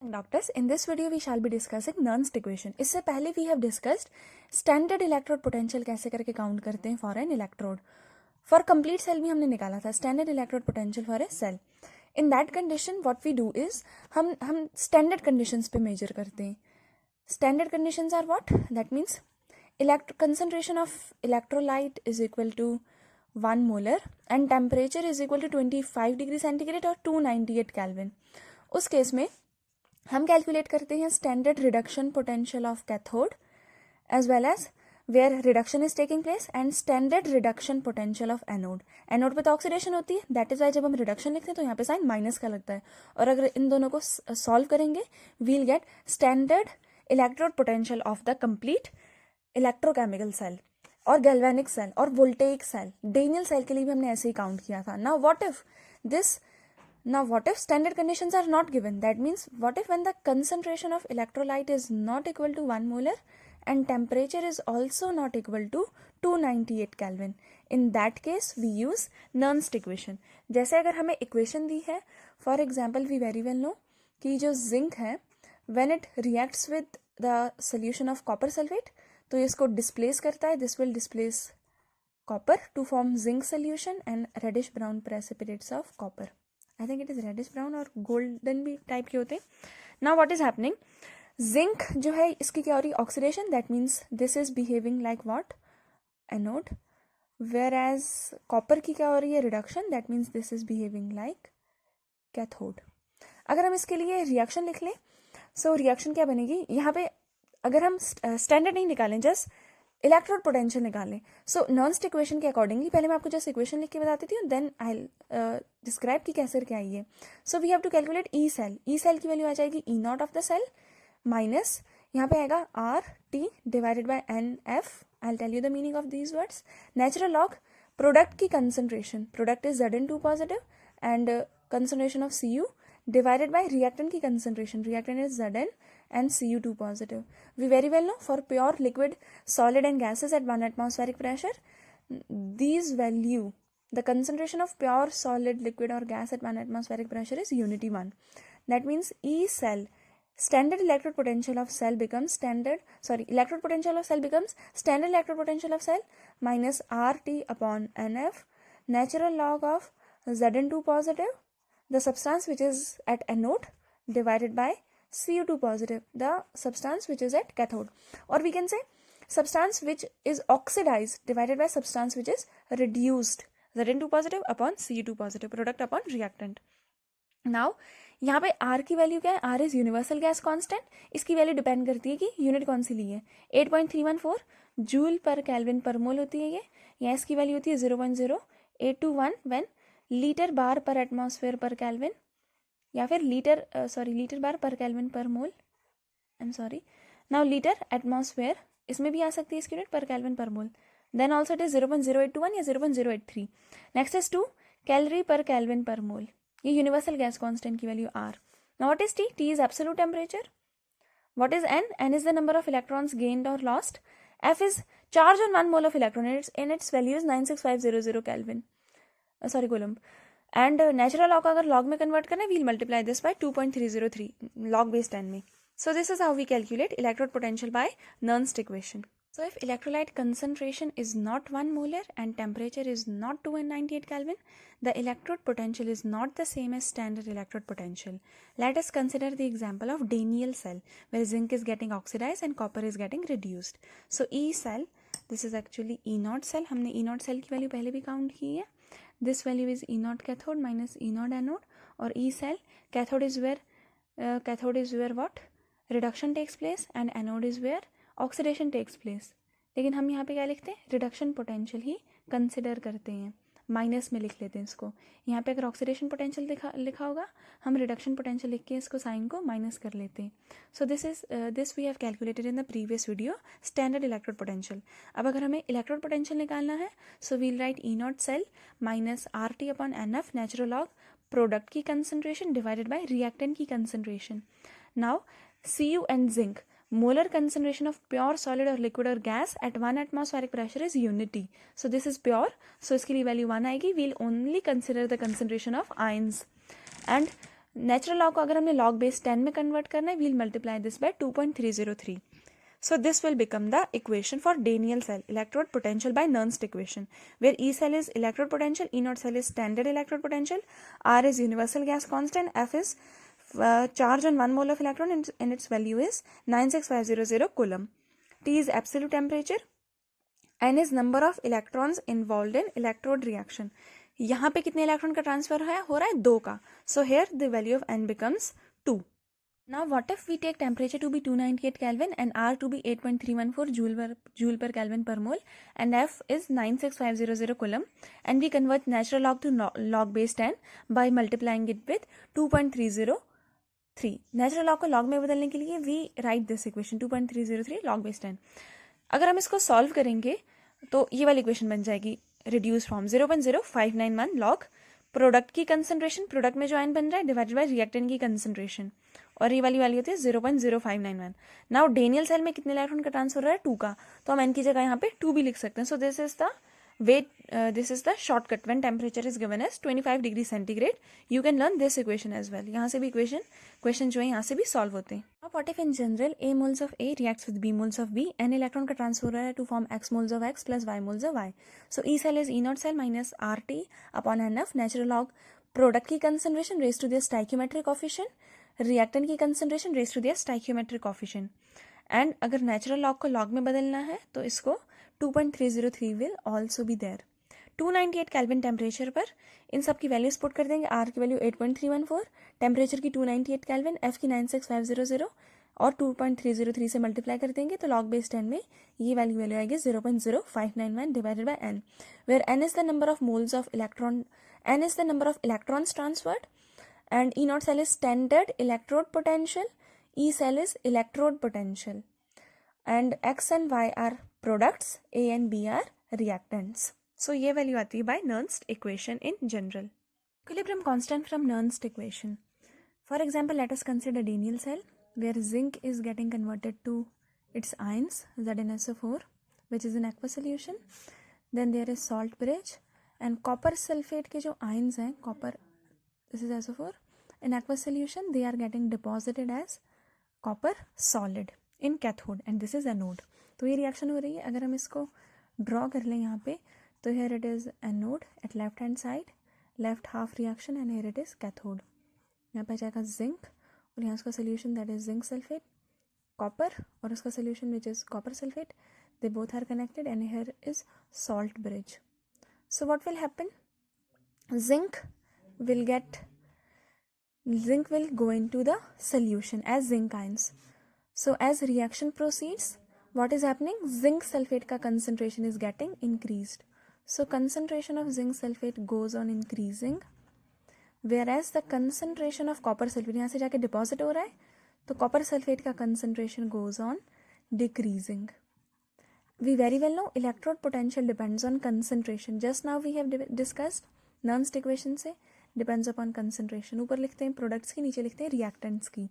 Doctors, in this video we shall be discussing Nernst equation. इससे पहले we have discussed standard electrode potential कैसे करके count करते हैं for an electrode. For complete cell भी हमने निकाला था standard electrode potential for a cell. In that condition what we do is हम standard conditions पे measure करते हैं. Standard conditions are what? That means concentration of electrolyte is equal to 1 molar and temperature is equal to 25 degree centigrade और 298 Kelvin. उस case में हम calculate करते हैं standard reduction potential of cathode as well as where reduction is taking place and standard reduction potential of anode. Anode पे तो oxidation होती है, दैट इज वाई जब हम रिडक्शन लिखते हैं तो यहाँ पे साइन माइनस का लगता है. और अगर इन दोनों को सॉल्व करेंगे we'll get standard electrode potential of the complete electrochemical cell और गैल्वेनिक सेल और वोल्टेइक सेल. डेनियल सेल के लिए भी हमने ऐसे ही काउंट किया था. Now what if standard conditions are not given? That means what if when the concentration of electrolyte is not equal to 1 molar and temperature is also not equal to 298 Kelvin? In that case we use Nernst equation. जैसे अगर हमें equation दी है, for example we very well know कि जो zinc है when it reacts with the solution of copper sulfate तो इसको displace करता है. This will displace copper to form zinc solution and reddish brown precipitates of copper. I think it is reddish brown और golden भी type के होते हैं. Now what is happening? Zinc जो है इसकी क्या हो रही है? Oxidation. That means this is behaving like what? Anode. Whereas copper की क्या हो रही है? Reduction. That means this is behaving like cathode. अगर हम इसके लिए रिएक्शन लिख लें, so रिएक्शन क्या बनेगी? यहाँ पे अगर हम स्टैंडर्ड नहीं निकालें, जस्ट इलेक्ट्रोड पोटेंशियल निकालें. सो नर्न्स्ट इक्वेशन के अकॉर्डिंगली पहले मैं आपको जस्ट इक्वेशन लिख के बताती थी, देन आई डिस्क्राइब कि कैसे क्या आई है. So we have to calculate E cell. E cell की वैल्यू आ जाएगी E not of the cell minus यहाँ पे आएगा R T divided by n F. I tell you the meaning of these words. Natural log product की concentration, product is Zn2 positive and concentration of Cu divided by reactant की concentration. Reactant is Zn and Cu2 positive. We very well know for pure liquid, solid and gases at 1 atmospheric pressure, these value, the concentration of pure solid, liquid or gas at 1 atmospheric pressure is unity 1. That means E cell, standard electrode potential of cell becomes electrode potential of cell becomes standard electrode potential of cell minus RT upon NF, natural log of Zn2 positive, the substance which is at anode divided by Cu2 positive, the substance which is at cathode. Or we can say substance which is oxidized divided by substance which is reduced, Zn2 positive upon Cu2 positive, product upon reactant. Now यहाँ पे R की value क्या है? R is universal gas constant. इसकी value depend करती है कि unit कौन सी ली है. 8.314 जूल पर केल्विन पर मोल होती है ये. यहाँ इसकी वैल्यू होती है 0.0821 व्हेन लीटर बार पर एटमॉस्फेयर पर केल्विन या फिर लीटर बार पर केल्विन पर मोल. नाउ लीटर एटमॉस्फेयर इसमें भी आ सकती है इसकी unit per kelvin per mole. Then also it is 0.0821 या 0.083. Next is 2 calorie per kelvin per mole. ये यूनिवर्सल गैस कांस्टेंट की value R. Now what is T? T is absolute temperature. What is n? N is the number of electrons gained or lost. F is charge on 1 mole of electron in its value is 96500 kelvin coulomb. And natural log अगर log में convert करें we'll multiply this by 2.303 log base 10 में. So this is how we calculate electrode potential by Nernst equation. So if electrolyte concentration is not 1 molar and temperature is not 298 Kelvin, the electrode potential is not the same as standard electrode potential. Let us consider the example of Daniell cell where zinc is getting oxidized and copper is getting reduced. So E cell, this is actually E naught cell. हमने E naught cell की value पहले भी count की है. This value is E naught cathode minus E naught anode. और E cell, cathode is where what? Reduction takes place and anode is where oxidation takes place. लेकिन हम यहाँ पे क्या लिखते हैं? रिडक्शन पोटेंशियल ही कंसिडर करते हैं, माइनस में लिख लेते हैं इसको. यहाँ पे अगर ऑक्सीडेशन पोटेंशियल लिखा होगा हम रिडक्शन पोटेंशियल लिख के इसको साइन को माइनस कर लेते हैं. So this we have calculated in the previous video standard electrode potential. अब अगर हमें इलेक्ट्रोड पोटेंशियल निकालना है so we'll write E naught cell minus R T upon n F natural log product की कंसनट्रेशन डिवाइडेड बाय रिएक्टेंट की concentration. Now Cu and zinc molar concentration of pure solid or liquid or gas at 1 atmospheric pressure is unity. So this is pure, so इसके लिए value 1 आएगी. We'll only consider the concentration of ions. And natural log को अगर हमने log base 10 में convert करना है, we'll multiply this by 2.303. So this will become the equation for Daniell cell electrode potential by Nernst equation, where E cell is electrode potential, E naught cell is standard electrode potential, R is universal gas constant, F is charge on 1 mole of electron and its value is 96500 coulomb. T is absolute temperature, N is number of electrons involved in electrode reaction. यहाँ पे कितने electron का transfer हो रहा है 2 का. So here the value of N becomes 2. Now what if we take temperature to be 298 Kelvin and R to be 8.314 joule per Kelvin per mole and F is 96500 coulomb, and we convert natural log to log base 10 by multiplying it with 2.303. Natural log को log में बदलने के लिए we write this equation 2.303 log base 10. अगर हम इसको solve करेंगे तो ये वाली इक्वेशन बन जाएगी रिड्यूस फ्रॉम 0.0591 लॉग प्रोडक्ट की कंसंट्रेशन, प्रोडक्ट में जो आयन बन रहा है, डिवाइडेड बाय रिएक्टेंट की कंसंट्रेशन, और ये वाली वैल्यू होती है 0.0591. नाउ डेनियल सेल में कितने इलेक्ट्रॉन का ट्रांसफर हो रहा है 2 का, तो हम n की जगह यहाँ पे 2 भी लिख सकते हैं. So this is the weight, this is the shortcut when temperature is given as 25 degree centigrade. You can learn this equation as well. यहाँ से भी question जो है यहाँ से भी solve होते हैं. Now what if in general A moles of A reacts with B moles of B, n electron का transfer हो रहा है to form X moles of X plus Y moles of Y. So E cell is E naught cell minus RT upon NF, natural log product की concentration raised to their stoichiometric coefficient, reactant की concentration raised to their stoichiometric coefficient. And अगर natural log को log में बदलना है तो इसको 2.303 will also be there. 298 kelvin temperature पर इन सब की वैल्यूज पुट कर देंगे. आर की वैल्यू 8.314, टेम्परेचर की 298 केल्विन, एफ की 96500 और 2.303 से मल्टीप्लाई कर देंगे तो लॉग बेस 10 में ये वैल्यू आएगी 0.0591 divided by n, where n is the number of moles of electron, n is the number of electrons transferred, and E naught cell is standard electrode potential, E cell is electrode potential, and X and Y are products, A and B are reactants. So ये value आती है by Nernst equation in general. Equilibrium constant from Nernst equation. For example, let us consider Daniell cell where zinc is getting converted to its ions ZnSO4, which is in aqueous solution. Then there is salt bridge and copper sulfate के जो ions हैं, copper, this is SO4, in aqueous solution they are getting deposited as copper solid in cathode and this is anode. तो ये reaction हो रही है. अगर हम इसको ड्रॉ कर लें यहाँ पे तो here it is anode at left hand side, left half reaction, and here it is cathode. यहाँ पे जाएगा zinc और यहाँ उसका solution that is zinc sulfate, copper और उसका solution which is copper sulfate. They both are connected and here is salt bridge. So what will happen? Zinc will go into the solution as zinc ions. So as reaction proceeds, what is happening? Zinc sulfate का concentration is getting increased. So concentration of zinc sulfate goes on increasing, whereas the concentration of copper sulfate यहाँ से जाके deposit हो रहा है तो copper sulfate का concentration goes on decreasing. We very well know electrode potential depends on concentration. Just now we have discussed Nernst equation से depends upon concentration. ऊपर लिखते हैं products की, नीचे लिखते हैं reactants की.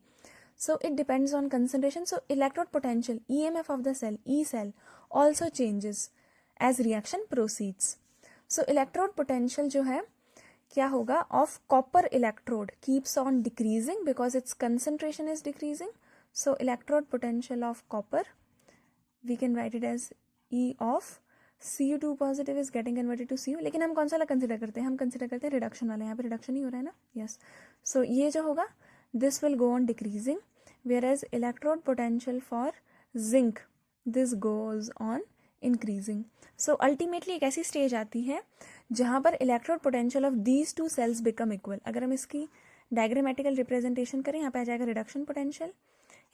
So it depends on concentration. So electrode potential, EMF of the cell, E cell, also changes as reaction proceeds. So electrode potential जो है क्या होगा of copper electrode keeps on decreasing because its concentration is decreasing. So electrode potential of copper, we can write it as E of Cu2 positive is getting converted to Cu. लेकिन हम कौन सा वाला consider करते हैं? हम consider करते हैं रिडक्शन वाला. यहाँ पे रिडक्शन ही हो रहा है ना. यस. सो ये जो होगा this will go on decreasing, whereas electrode potential for zinc, this goes on increasing. So ultimately एक ऐसी स्टेज आती है जहाँ पर electrode potential of these two cells become equal. अगर हम इसकी डायग्रामेटिकल रिप्रेजेंटेशन करें, यहाँ पे आ जाएगा रिडक्शन पोटेंशियल,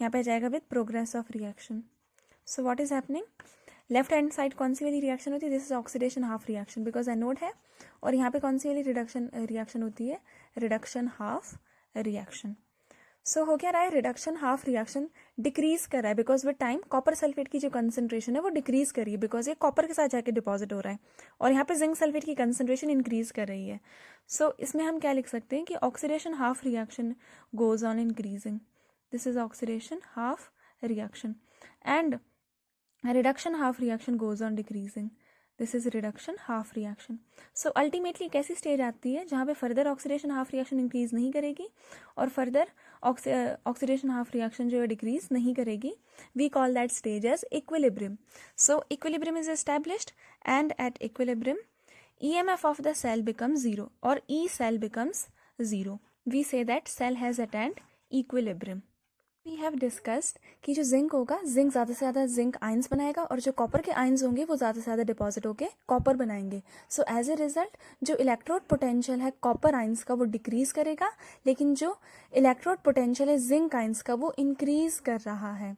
यहाँ पे आ जाएगा with progress of reaction. So what is happening? Left hand side कौन सी वाली रिएक्शन होती है? This is oxidation half reaction because anode है, और यहाँ पे कौन सी वाली रिएक्शन होती है? Reduction half reaction. सो हो क्या रहा है? रिडक्शन हाफ रिएक्शन डिक्रीज कर रहा है because with time copper sulphate की जो कंसंट्रेशन है वो डिक्रीज कर रही है बिकॉज ये कॉपर के साथ जाके डिपॉजिट हो रहा है, और यहाँ पे जिंक सल्फेट की कंसंट्रेशन इंक्रीज कर रही है. सो इसमें हम क्या लिख सकते हैं कि oxidation half reaction goes on increasing. This is oxidation half reaction, and reduction half reaction goes on decreasing. This is reduction half reaction. So ultimately कैसी स्टेज आती है जहाँ पे further oxidation half reaction increase नहीं करेगी और further oxidation half reaction जो है डिक्रीज नहीं करेगी. We call that stage as equilibrium. So equilibrium is established and at equilibrium EMF of the cell becomes zero or E cell becomes zero. We say that cell has attained equilibrium. We have discussed कि जो zinc होगा, zinc ज़्यादा से ज़्यादा zinc ions बनाएगा और जो copper के आयंस होंगे वो ज़्यादा से ज़्यादा डिपॉजिट होके कॉपर बनाएंगे. सो एज ए रिजल्ट जो इलेक्ट्रोड पोटेंशियल है कॉपर आयंस का वो डिक्रीज करेगा, लेकिन जो इलेक्ट्रोड पोटेंशियल है जिंक आयंस का वो इंक्रीज कर रहा है.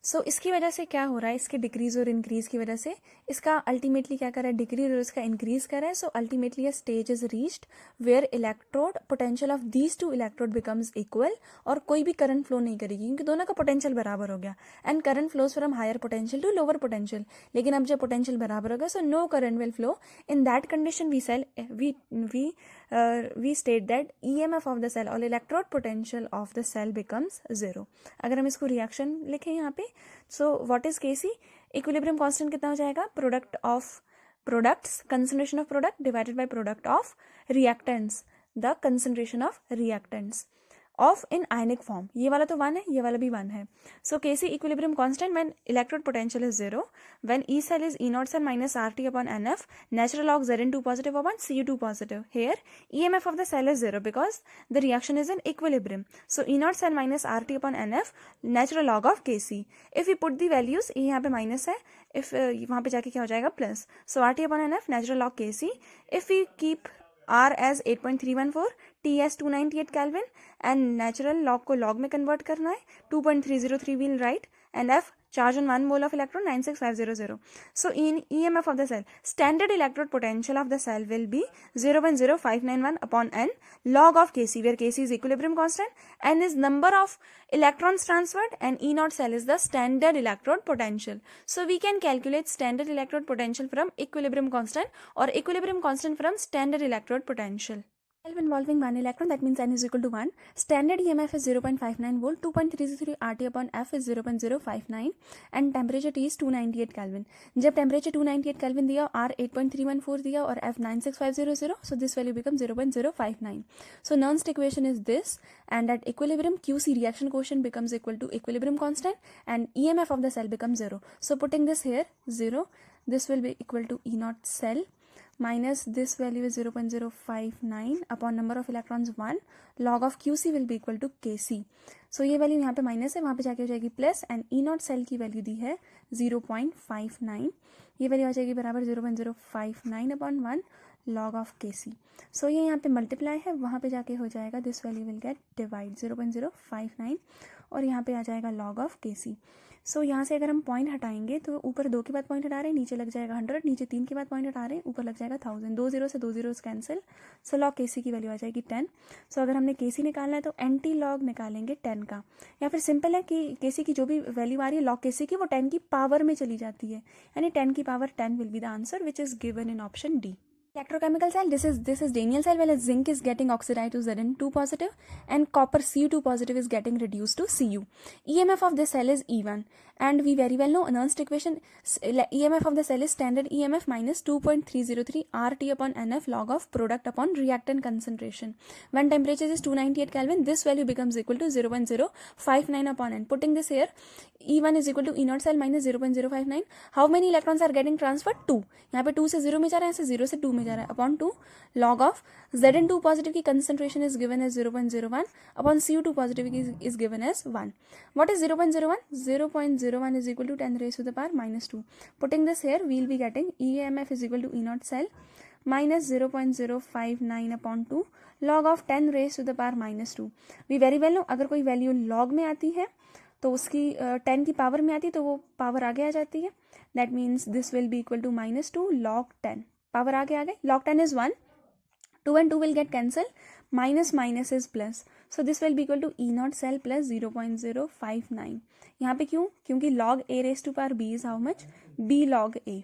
सो इसकी वजह से क्या हो रहा है, इसके डिक्रीज और इंक्रीज की वजह से इसका अल्टीमेटली क्या कर रहा है, डिक्रीज और इसका इंक्रीज कर रहा है. So ultimately a stage is reached where electrode potential of these two electrode becomes equal और कोई भी करंट फ्लो नहीं करेगी क्योंकि दोनों का पोटेंशियल बराबर हो गया. And current flows from higher potential to lower potential. लेकिन अब जब पोटेंशियल बराबर हो गया so no current will flow. In that condition we state that EMF of the cell or electrode potential of the cell becomes zero. अगर हम इसको reaction लिखें यहाँ पे, so what is Kc? Equilibrium constant कितना हो जाएगा, product of products, concentration of product divided by product of reactants, the concentration of reactants of in ionic form. ये वाला तो 1 है, ये वाला भी 1 है. सो Kc equilibrium constant when electrode potential is 0, when E cell is E naught cell minus RT upon NF, natural log Zn2 positive upon Cu2 positive. Here EMF of the cell is 0 because the reaction is in equilibrium. So E naught cell minus RT upon NF, natural log of Kc. If we put the values, ये यहाँ पे minus है, if वहाँ पे जाके क्या हो जाएगा plus. So RT upon NF, natural log Kc. If we keep R as 8.314, T as 298 Kelvin and natural log को log में convert करना है, 2.303 we'll write, and F charge on 1 mole of electron 96500. So in EMF of the cell, standard electrode potential of the cell will be 0.0591 upon N log of Kc, where Kc is equilibrium constant, N is number of electrons transferred, and E naught cell is the standard electrode potential. So we can calculate standard electrode potential from equilibrium constant or equilibrium constant from standard electrode potential. Cell involving 1 electron, that means N is equal to 1. Standard EMF is 0.59 volt, 2.333 RT upon F is 0.059 and temperature T is 298 Kelvin. जब temperature 298 Kelvin दिया, R 8.314 दिया और F 96500, so this value becomes 0.059. So Nernst equation is this, and at equilibrium QC reaction quotient becomes equal to equilibrium constant and EMF of the cell becomes 0. So putting this here 0, this will be equal to E naught cell minus this value is 0.059 upon number of electrons 1, log of QC will be equal to KC. So ये value यहाँ पे minus है, वहाँ पे जाके हो जाएगी plus, and E naught cell की वैल्यू दी है 0.59. ये वैल्यू आ जाएगी बराबर 0.059 upon 1 log of KC. So ये यहाँ पे मल्टीप्लाई है, वहाँ पे जाके हो जाएगा this value will get divide 0.059 और यहाँ पे आ जाएगा log of KC. सो यहाँ से अगर हम पॉइंट हटाएंगे तो ऊपर 2 के बाद पॉइंट हटा रहे हैं, नीचे लग जाएगा 100, नीचे 3 के बाद पॉइंट हटा रहे हैं, ऊपर लग जाएगा 1000. 2 0 से 2 0 कैंसिल. सो लॉग केसी की वैल्यू आ जाएगी 10. सो अगर हमने केसी निकालना है तो एंटी लॉग निकालेंगे 10 का, या फिर सिंपल है कि केसी की जो भी वैल्यू आ रही है लॉग केसी की वो 10 की पावर में चली जाती है, यानी 10 की power 10 will be the answer which is given in option D. Electrochemical cell, this is Daniell cell, where zinc is getting oxidized to Zn2 positive and copper Cu2 positive is getting reduced to Cu. EMF of this cell is E1, and we very well know Nernst equation, EMF of the cell is standard EMF minus 2.303 RT upon NF log of product upon reactant concentration. When temperature is 298 Kelvin, this value becomes equal to 0.059 upon N. Putting this here, E1 is equal to E naught cell minus 0.059. How many electrons are getting transferred? 2. यहाँ पे 2 से 0 में जा रहा है, यहाँ से 0 से 2 में जा रहा है, upon 2 log of Zn2 positive की concentration is given as 0.01 upon Cu2 positive is given as 1. What is 0.01? 0.01 is equal to 10 raised to the power minus 2. Putting this here, we will be getting EMF is equal to E naught cell minus 0.059 upon 2 log of 10 raised to the power minus 2. We very well know अगर कोई value log में आती है तो उसकी 10 की power में आती है तो वो पावर आगे आ जाती है. That means this will be equal to minus 2 log 10. Power आगे आ गई, log 10 is 1, 2 and 2 will get cancel, minus minus is plus, so this will be equal to E naught cell plus 0.059. यहाँ पे क्यों? क्योंकि log a raised to power b is how much? b log a,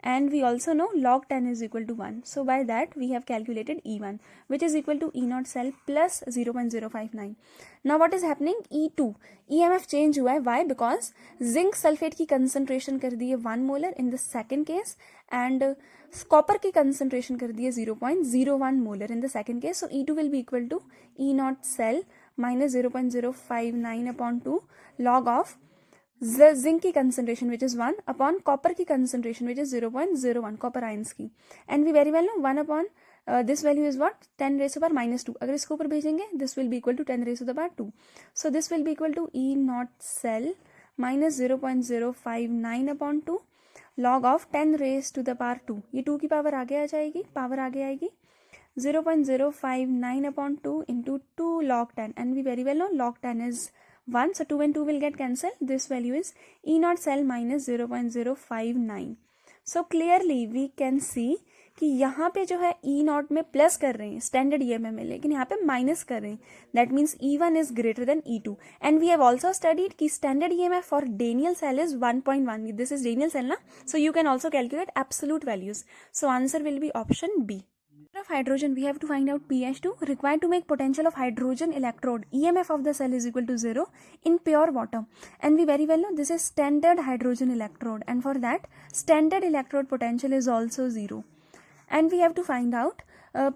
and we also know log 10 is equal to 1. So by that we have calculated E1, which is equal to E naught cell plus 0.059. Now what is happening? E2 EMF change हुआ है. Why? Because zinc sulfate की concentration कर दी है 1 molar in the second case and copper की concentration कर दी है 0.01 molar in the second case. So E2 will be equal to E naught cell minus 0.059 upon 2 log of zinc की concentration which is 1 upon copper की concentration which is 0.01 copper ions की, and we very well know 1 upon this value is what? 10 raised to the power minus 2. अगर इसको ऊपर भेजेंगे this will be equal to 10 raised to the power 2. So this will be equal to E naught cell minus 0.059 upon 2 log of 10 raised to the power 2. ये 2 की power आगे आ जाएगी, power आगे आएगी 0.059 upon 2 into 2 log 10, and we very well know log 10 is 1, so 2 and 2 will get cancelled. This value is E naught cell minus 0.059. So clearly we can see कि यहाँ पे जो है E naught में प्लस कर रहे हैं स्टैंडर्ड EMF में, लेकिन यहाँ पे माइनस कर रहे हैं. That means E1 is greater than E2. And we have also studied कि standard EMF for Daniell cell is 1.1. This is Daniell cell ना, so you can also calculate absolute values. So answer will be option B. Of hydrogen, we have to find out pH2 required to make potential of hydrogen electrode. EMF of the cell is equal to 0 in pure water, and we very well know this is standard hydrogen electrode, and for that standard electrode potential is also 0. And we have to find out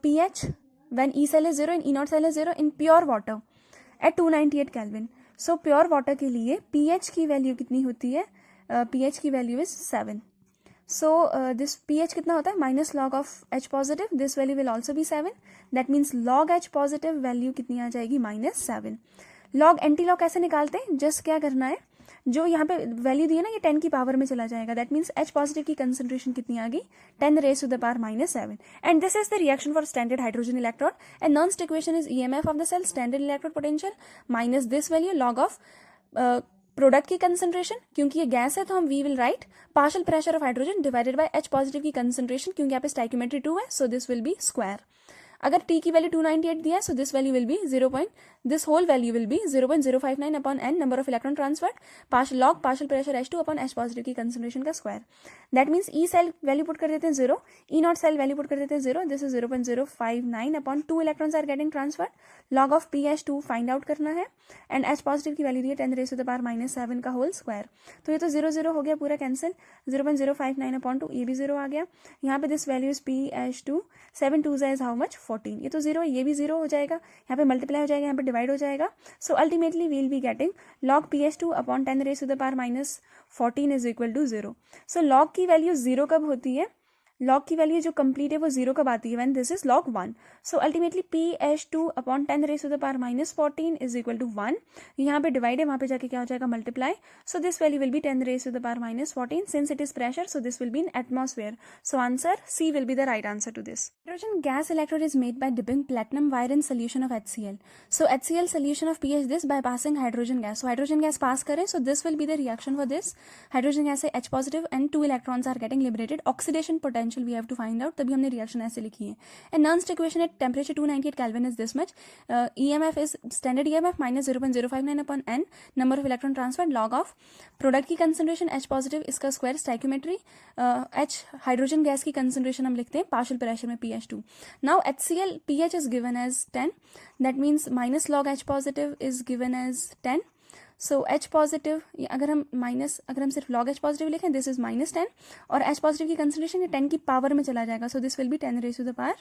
pH when E cell is 0 and E naught cell is 0 in pure water at 298 Kelvin. So pure water के लिए pH की value कितनी होती है? pH की value is 7. So this pH कितना होता है? Minus log of H positive, this value will also be 7. That means log H positive value कितनी आ जाएगी? -7. लॉग एंटी लॉग कैसे निकालते हैं? जस्ट क्या करना है, जो यहाँ पे वैल्यू दी है ना ये 10 की पावर में चला जाएगा. दैट मीन्स H पॉजिटिव की कंसंट्रेशन कितनी आ गई? 10 raised to the power -7. And this is the reaction for standard hydrogen electrode. And Nernst equation is EMF of the cell standard electrode potential minus this value log of product की concentration, क्योंकि ये gas है तो हम we will write partial pressure of hydrogen divided by H positive की concentration, क्योंकि यहाँ पे स्टाइक्योमेट्री 2 है, सो दिस विल बी स्क्वायर. अगर T की वैल्यू 298 दिया है, so this value will be this whole value will be 0.059 upon n number of electron transferred log partial pressure H2 upon H positive की concentration का square. That means E cell value put कर देते हैं 0, E naught cell value put कर देते हैं 0. This is 0.059 upon 2 electrons are getting transferred. Log of pH2 find out करना है, and H positive की वैल्यू दी है 10 raised to the power -7 का होल स्क्वायर. तो ये तो 0 हो गया पूरा कैंसिल. 0.059 upon 2 ये भी 0 आ गया. यहाँ पे this value is pH2 7 2 is how much 14. ये तो 0, ये भी 0 हो जाएगा, यहाँ पे मल्टीप्लाई हो जाएगा, यहाँ पे डिवाइड हो जाएगा. So ultimately we will be getting log pH2 upon 10 raised to the power -14 is equal to 0. So log की वैल्यू 0 कब होती है? log की वैल्यू जो कंप्लीट है वो 0 कब आती है? When this is log 1. So ultimately pH2 upon 10 raised to the power -14 is equal to 1. यहाँ पे डिवाइड है, वहाँ पे जाके क्या हो जाएगा? Multiply. So this value will be 10 raised to the power -14 since it is pressure, so this will be in atmosphere. So answer C will be the right answer to this. Hydrogen gas electrode is made by dipping platinum wire in solution of HCl. So HCl solution of pH this by passing hydrogen gas. So hydrogen gas pass करें, so this will be the reaction for this. Hydrogen gas से H positive and 2 electrons are getting liberated. Oxidation potential we have to find out. तभी हमने reaction ऐसे लिखी है. And nernst equation at temperature 298 Kelvin is this much. EMF is standard EMF minus 0.059 upon n number of electron transferred log of product की concentration H positive इसका square stoichiometry H hydrogen gas की concentration हम लिखते हैं partial pressure में pH2. Now HCl pH is given as 10. That means minus log H positive is given as 10. So H positive अगर हम सिर्फ log H पॉजिटिव लिखें, दिस इज -10 और H पॉजिटिव की कंसंट्रेशन ये 10 की पावर में चला जाएगा. So this will be 10 raised to the power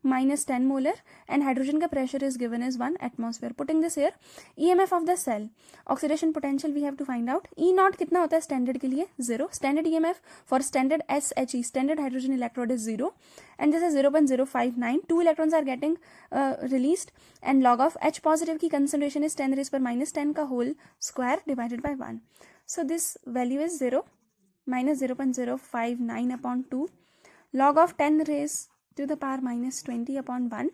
-10 molar and hydrogen का pressure is given as 1 atmosphere. Putting this here EMF of the cell oxidation potential we have to find out. E not कितना होता है standard के लिए? 0. Standard EMF for standard SHE standard hydrogen electrode is 0 and this is 0.059. 2 electrons are getting released and log of H positive की concentration is 10 raised per -10 का whole square divided by 1. So this value is 0 minus 0.059 upon 2 log of 10 raised to the power -20 upon 1.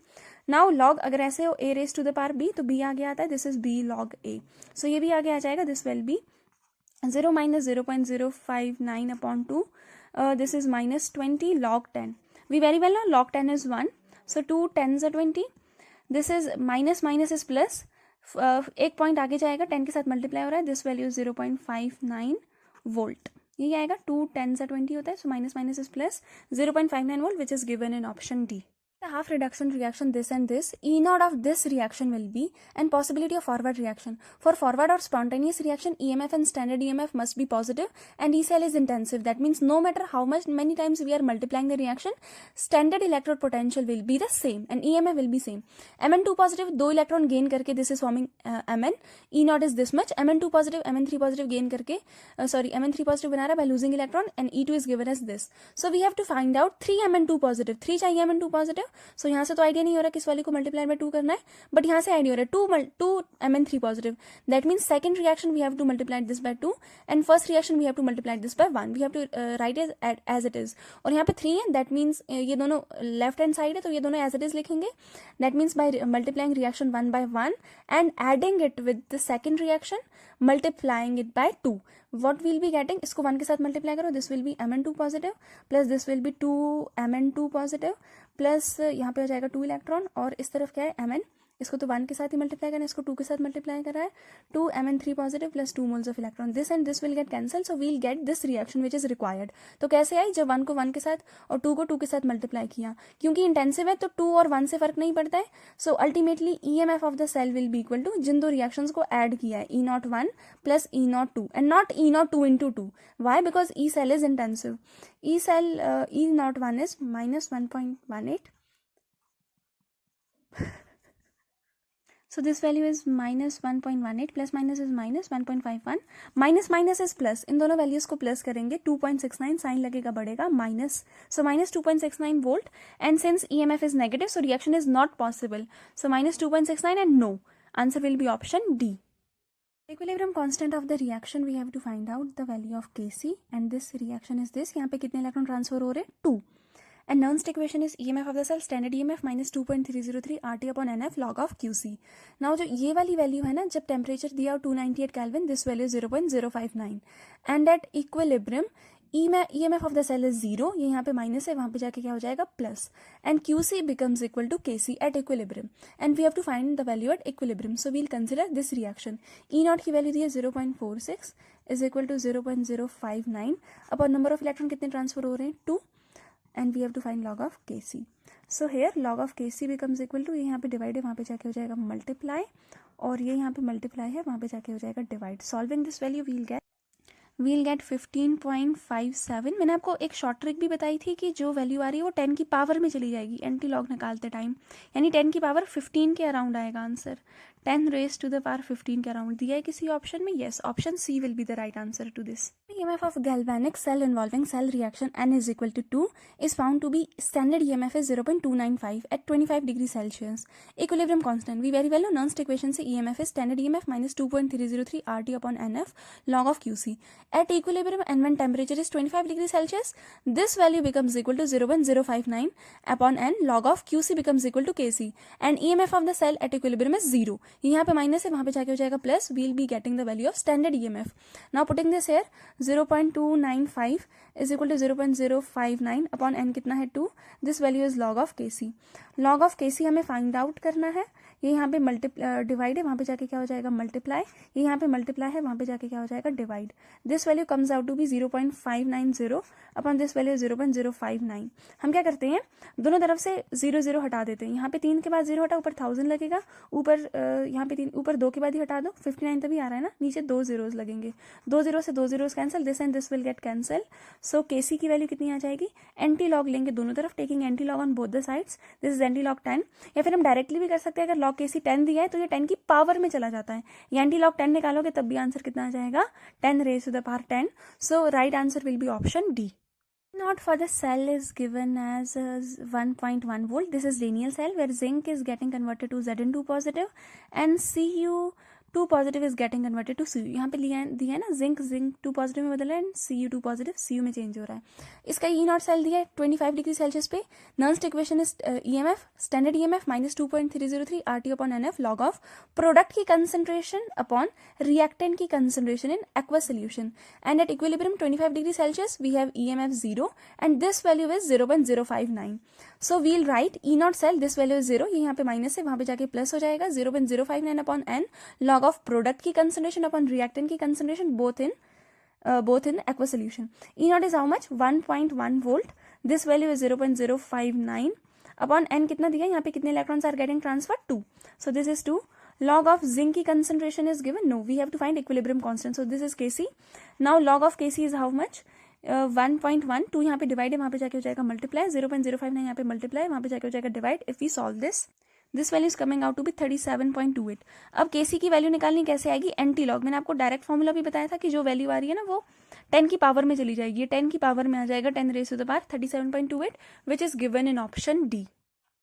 Now log अगर ऐसे हो A raised to the power B तो B आगे आता है, this is B log A. So ये भी आगे आ जाएगा, this will be 0 minus 0.059 upon 2. This is -20 log 10. We very well know log 10 is 1. So 2 10s are 20. This is minus is plus. एक point आगे जाएगा, 10 के साथ मल्टीप्लाई हो रहा है. This value 0.59 volt. ये आएगा 2 10 से 20 होता है, so minus minus is plus 0.59 volt which is given in option D. The half reduction reaction this and this, E naught of this reaction will be, and possibility of forward reaction. For forward or spontaneous reaction, EMF and standard EMF must be positive and E cell is intensive. That means no matter how many times we are multiplying the reaction, standard electrode potential will be the same and EMF will be same. Mn2 positive 2 electron gain करके this is forming Mn. E naught is this much. Mn2 positive Mn3 positive gain करके Mn3 positive बना रहा by losing electron and E2 is given as this. So we have to find out 3 Mn2 positive. 3 चाहिए Mn2 positive. सो यहाँ से तो idea नहीं हो रहा किस वाली को मल्टीप्लाई बाय 2 करना है, बट यहाँ से आइडिया हो रहा है 2 Mn3 positive. That means second reaction we have to multiply this by 2 and first reaction we have to multiply this by 1. We have to write as it is. और यहाँ पे 3 है, दैट मीन्स ये दोनों left hand side है तो ये दोनों एज इट इज लिखेंगे. That means by multiplying reaction 1 by 1 and adding it with the second reaction multiplying it by 2. what we'll be getting, इसको 1 के साथ मल्टीप्लाई करो, this will B Mn2 positive plus this will B 2 Mn2 positive plus यहाँ पे हो जाएगा 2 electron और इस तरफ क्या है Mn. इसको तो 1 के साथ ही मल्टीप्लाई करना है, इसको 2 के साथ मल्टीप्लाई करा है, 2 Mn3 positive plus 2 moles of electron. This and this will get cancel, so we'll get this reaction which is required. तो कैसे आई, जब 1 को 1 के साथ और 2 को 2 के साथ मल्टीप्लाई किया. क्योंकि इंटेंसिव है तो 2 और 1 से फर्क नहीं पड़ता है. So ultimately EMF of the cell will be equal to जिन दो रिएक्शंस को ऐड किया है E01 plus E02 and not E02 into 2. Why? Because E cell is intensive. E cell E01 is -1.18. So this value is -1.18 plus minus is -1.51. Minus is plus. इन दोनों values को plus करेंगे 2.69 sign लगेगा बढ़ेगा minus. So minus 2.69 volt and since EMF is negative so reaction is not possible. So minus 2.69 and no. Answer will be option D. Equilibrium constant of the reaction we have to find out the value of Kc and this reaction is this. यहाँ पे कितने electron transfer हो रहे हैं 2. And Nernst equation is EMF of the cell standard EMF minus 2.303 RT upon NF log of QC. Now जो ये वाली value है ना, जब टेम्परेचर दिया हो 298 Kelvin, this value is 0.059 and at equilibrium EMF of the cell is 0. ये यहाँ पे माइनस है, वहाँ पे जाके क्या हो जाएगा plus. and QC becomes equal to Kc at equilibrium and we have to find the value at equilibrium. So we'll consider this reaction. E0 की वैल्यू दी है 0.46 is equal to 0.059 upon number of electron कितने transfer हो रहे हैं 2 and we have to find log of Kc. So here log of Kc becomes equal to, ये यहाँ पे डिवाइड है, वहाँ पे जाके हो जाएगा मल्टीप्लाई और ये यहाँ पे मल्टीप्लाई है, वहाँ पे जाके हो जाएगा divide. Solving this value we'll get 15.57. मैंने आपको एक शॉर्ट ट्रिक भी बताई थी कि जो वैल्यू आ रही है वो 10 की पावर में चली जाएगी एंटी लॉग निकालते टाइम, यानी 10 की पावर 15 के अराउंड आएगा answer. 10 raised to the power 15 के अराउंड दिया है किसी ऑप्शन में. Yes, option C will be the right answer to this. EMF of galvanic cell involving cell reaction N is equal to 2 is found to be standard EMF is 0.295 at 25 degrees Celsius. Equilibrium constant, we very well know Nernst equation से EMF is standard EMF minus 2.303 RT upon NF log of QC. At equilibrium and when temperature is 25 degrees Celsius, this value becomes equal to 0.059 upon N log of QC becomes equal to Kc and EMF of the cell at equilibrium is 0. यहाँ पे minus है, वहाँ पे जाके हो जाएगा plus. we'll be getting the value of standard EMF. Now putting this here, 0.295 is equal to 0.059 upon n कितना है 2. This value is log of Kc. log of Kc हमें फाइंड आउट करना है. ये यहाँ पे डिवाइड है, वहाँ पे जाके क्या हो जाएगा मल्टीप्लाई. ये यहाँ पे मल्टीप्लाई है, वहाँ पे जाके क्या हो जाएगा divide. This value comes out to be 0.590 upon this value 0.059. हम क्या करते हैं, दोनों तरफ से 0 हटा देते हैं. यहाँ पे 3 के बाद 0 हटा, ऊपर 1000 लगेगा, ऊपर यहाँ पे 3 ऊपर 2 के बाद ही हटा दो, 59 तभी आ रहा है ना, नीचे 2 zeros लगेंगे. 2 zeros से 2 zeros cancel, this and this will get cancel. So Kc की वैल्यू कितनी आ जाएगी, एंटी लॉग लेंगे दोनों तरफ, taking anti log on both the sides. This is anti log 10. या फिर हम डायरेक्टली भी कर सकते हैं, अगर log Kc 10 दिया है तो ये 10 की पावर में चला जाता है. ये एंटी लॉग 10 निकालोगे तब भी आंसर कितना आ जाएगा 10 raised to the power 10. So right answer will be option D. Not for the cell is given as 1.1 volt. This is linear cell where zinc is getting converted to Zn2 positive and Cu2 positive is getting converted to Cu. यहाँ पे दिया है ना zinc 2 positive में बदला है and Cu2 positive Cu में change हो रहा है. इसका E0 सेल दिया है 25 डिग्री सेल्सियस पे. Nernst equation is EMF standard EMF minus 2.303 RT upon NF log of product की concentration upon reactant की concentration in aqueous solution and at equilibrium 25 degree Celsius we have EMF 0 and this value is 0.059. So we'll write E0 cell, this value is 0. ये यहाँ पे minus है, वहाँ पे जाके plus हो जाएगा 0.059 upon N log of product की concentration upon reactant की concentration both in both in aqueous solution. E naught is how much? 1.1 volt. This value is 0.059 upon n कितना दिया, यहाँ पे कितने electrons are getting transferred? 2. So this is 2. Log of zinc की concentration is given? No, we have to find equilibrium constant. So this is Kc. Now log of Kc is how much? 1.1. 2 यहाँ पे divide है, वहाँ पे जाके हो जाएगा multiply. 0.059 यहाँ पे मल्टीप्लाई, वहाँ पे जाके हो जाएगा divide. If we solve this value is coming out to be 37.28. अब Kc की वैल्यू निकालनी कैसे आएगी? Anti log. मैंने आपको डायरेक्ट फॉर्मूला भी बताया था कि जो वैल्यू आ रही है ना वो 10 की पावर में चली जाएगी. ये 10 की पावर में आ जाएगा, 10 raised to the power 37.28 which is given in option D.